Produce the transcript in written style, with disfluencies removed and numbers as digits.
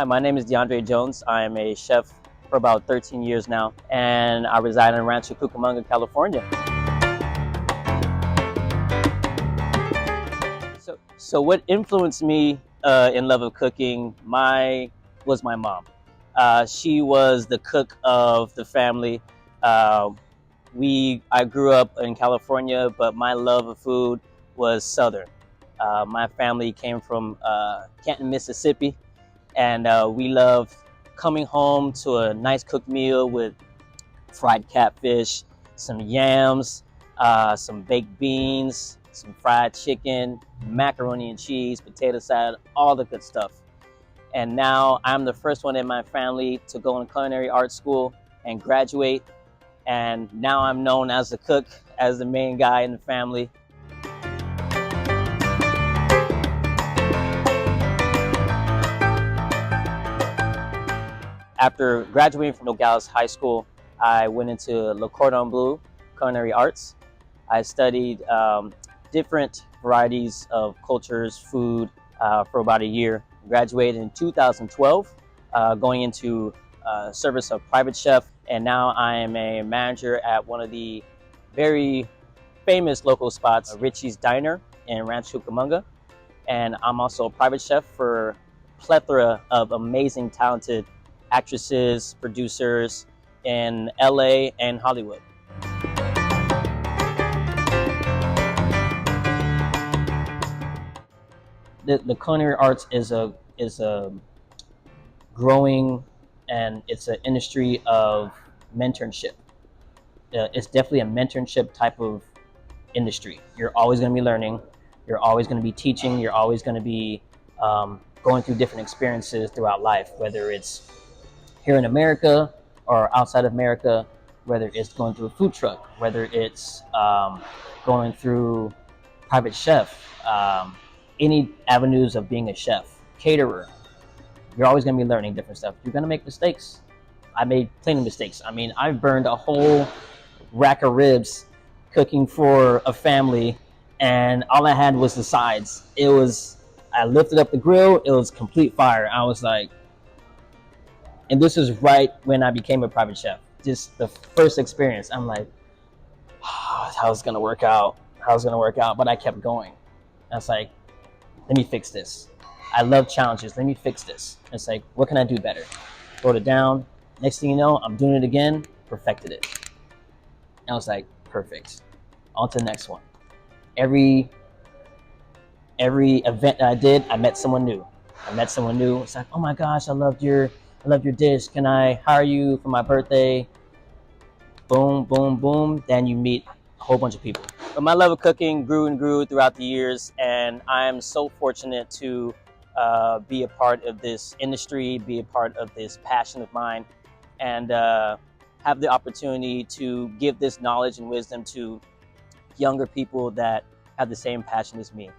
Hi, my name is DeAndre Jones. I am a chef for about 13 years now, and I reside in Rancho Cucamonga, California. So what influenced me in love of cooking was my mom. She was the cook of the family. Uh, I grew up in California, but my love of food was Southern. My family came from Canton, Mississippi, and we loved coming home to a nice cooked meal with fried catfish, some yams, some baked beans, some fried chicken, macaroni and cheese, potato salad, all the good stuff. And now I'm the first one in my family to go in culinary art school and graduate. And now I'm known as the cook, as the main guy in the family. After graduating from Nogales High School, I went into Le Cordon Bleu, Culinary Arts. I studied different varieties of cultures, food for about a year. Graduated in 2012, going into service of private chef, and now I am a manager at one of the very famous local spots, Richie's Diner in Rancho Cucamonga, and I'm also a private chef for a plethora of amazing, talented actresses, producers in LA and Hollywood. The culinary arts is a growing, and it's an industry of mentorship. It's definitely a mentorship type of industry. You're always going to be learning. You're always going to be teaching. You're always going to be going through different experiences throughout life, whether it's here in America or outside of America, whether it's going through a food truck, whether it's going through private chef, any avenues of being a chef, caterer. You're always going to be learning different stuff. You're going to make mistakes. I made plenty of mistakes. I mean, I've burned a whole rack of ribs cooking for a family, and all I had was the sides. I lifted up the grill, it was complete fire. I was like, and this is right when I became a private chef. Just the first experience, I'm like, oh, how's it gonna work out? How's it gonna work out? But I kept going. I was like, let me fix this. I love challenges. Let me fix this. It's like, what can I do better? Wrote it down. Next thing you know, I'm doing it again, perfected it. And I was like, perfect. On to the next one. Every event that I did, I met someone new. It's like, oh my gosh, I loved your dish. Can I hire you for my birthday? Boom, boom, boom. Then you meet a whole bunch of people. But my love of cooking grew and grew throughout the years, and I am so fortunate to be a part of this industry, be a part of this passion of mine, and have the opportunity to give this knowledge and wisdom to younger people that have the same passion as me.